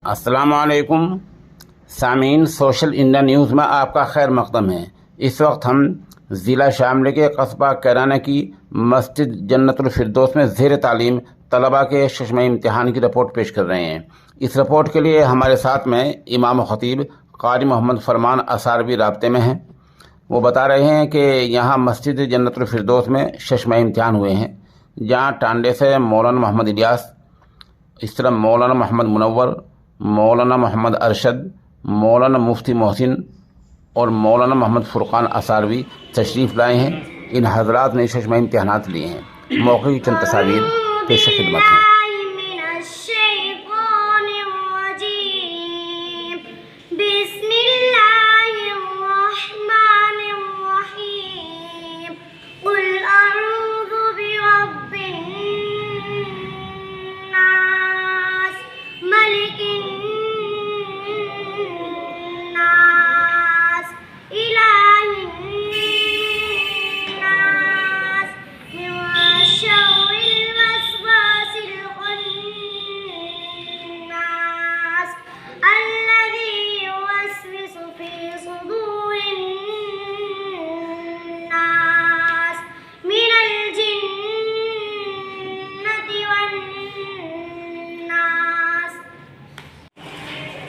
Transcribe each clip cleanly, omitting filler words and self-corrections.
السلام علیکم سامعین، سوشل انڈیا نیوز میں آپ کا خیر مقدم ہے۔ اس وقت ہم ضلع شاملی کے قصبہ کیرانہ کی مسجد جنت الفردوس میں زیر تعلیم طلباء کے ششمئی امتحان کی رپورٹ پیش کر رہے ہیں۔ اس رپورٹ کے لیے ہمارے ساتھ میں امام و خطیب قاری محمد فرمان اثاروی رابطے میں ہیں۔ وہ بتا رہے ہیں کہ یہاں مسجد جنت الفردوس میں ششمئی امتحان ہوئے ہیں، جہاں ٹانڈے سے مولانا محمد الیاس، اس طرح مولانا محمد منور، مولانا محمد ارشد، مولانا مفتی محسن اور مولانا محمد فرقان اثاروی تشریف لائے ہیں۔ ان حضرات نے ششمئی امتحانات لیے ہیں۔ موقع کی چند تصاویر پیش خدمت ہیں۔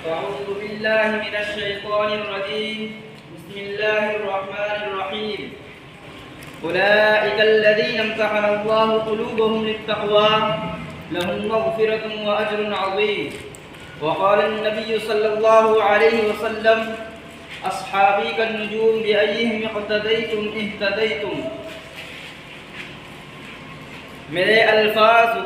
أعوذ بالله من الشيطان الرجيم. بسم الله الرحمن الرحيم. أولئك الذين امتحن الله قلوبهم للتقوى لهم مغفرة وأجر عظيم. وقال النبي صلى الله عليه وسلم: أصحابي كالنجوم بأيهم اقتديتم اهتديتم. میرے الفاظ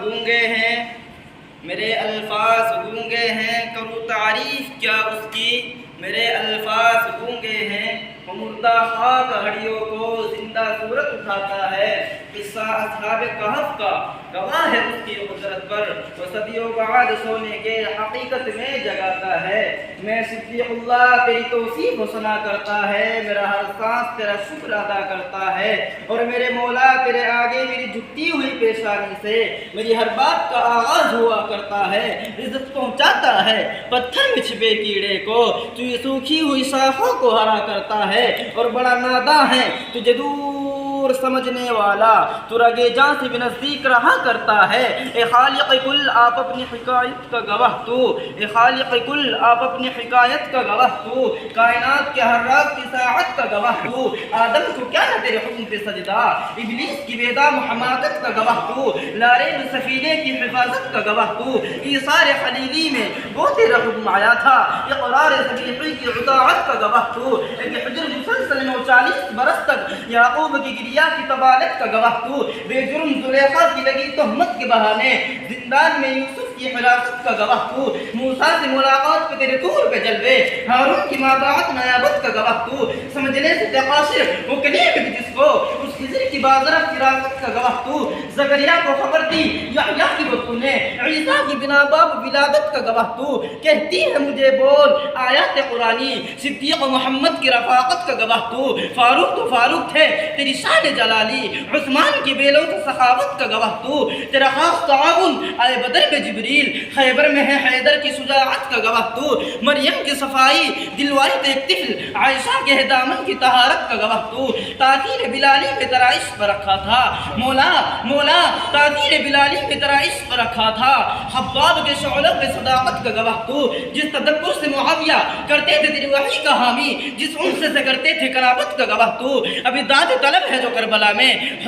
گونگے ہیں، کروں تعریف کیا اس کی. میرے الفاظ گونگے ہیں، وہ مردہ خاک ہڈیوں کو زندہ صورت اٹھاتا ہے. قصہ اصحاب کہف کا گواہ ہے اس کی قدرت پر. وہ صدیوں بعد سونے کے حقیقت میں جگاتا ہے. میں صدیق اللہ تیری توصیف و ثنا کرتا ہے. میرا ہر سانس تیرا شکر ادا کرتا ہے. اور میرے مولا تیرے آگے میری جھکتی ہوئی پیشانی سے میری ہر بات کا آغاز ہوا کرتا ہے. عزت پہنچاتا ہے پتھر میں چھپے کیڑے کو. تو یہ سوکھی ہوئی شاخوں کو ہرا کرتا ہے. اور بڑا ناداں ہے تجھے دور سمجھنے والا، تو رگے جان سے بھی نزدیک رہا کرتا ہے. اے خالق کل آپ اپنی حکایت کا گواہ تو. اے خالق کل آپ اپنی حکایت کا گواہ تو. کائنات کے ہر راز کی ساعت کا گواہ تو. آدم کو کیا ہے تیرے حکم پہ سجدہ، ابلیس کی بیدام حماقت کا گواہ تو. لارین سفینے کی حفاظت کا گواہ تو. ایثار خلیلی میں وہ تیرا حکم آیا تھا. اقرار صدیقی کی اطاعت کا گواہ تو. ایک حجر مسلسل 40 برس تک یعقوب کی گریا کی طبالت کا گواہ تو. بے جرم زلیخا کی لگی تہمت کے بہانے زندان میں یوسف کی حراست کا گواہ تو. موسیٰ سے ملاقات پہ تیرے طور پہ جلوے، ہارون کی ماطاعت نیابت کا گواہ تو. سمجھنے سے تقاصر وہ کلیم بھی جس کو اس خضر کی بازرہ فراست کا گواہ تو. زکریا کو خبر دی یحییٰ کی وہ تو نے، عیسیٰ کی بنا باب ولادت کا گواہ تو. کہتی ہے مجھے بول آیات قرآنی، صدیق محمد کی رفاقت کا گواہ تو. فاروق تو فاروق تھے تیری شان جلالی، عثمان کی بے لوث سخاوت کا گواہ تو. تیرا خاص تعاون آئے بدر میں جبریل، خیبر میں ہے حیدر کی شجاعت کا گواہ تو. مریم کی صفائی، دلوارت ایک طفل عائشہ کے دامن کی طہارت کا گواہ تو. تاثیر بلالی میں تیرا عشق رکھا تھا مولا تاثیر بلالی میں تیرا عشق رکھا تھا. حباب کے شعلہ میں صداقت کا گواہ تو. جس تدبر سے معاویہ کرتے تھے تیری وحی کا حامی، جس انس سے کرتے تھے قرابت کا گواہ تو. ابھی داد طلب ہے جو کربلا میں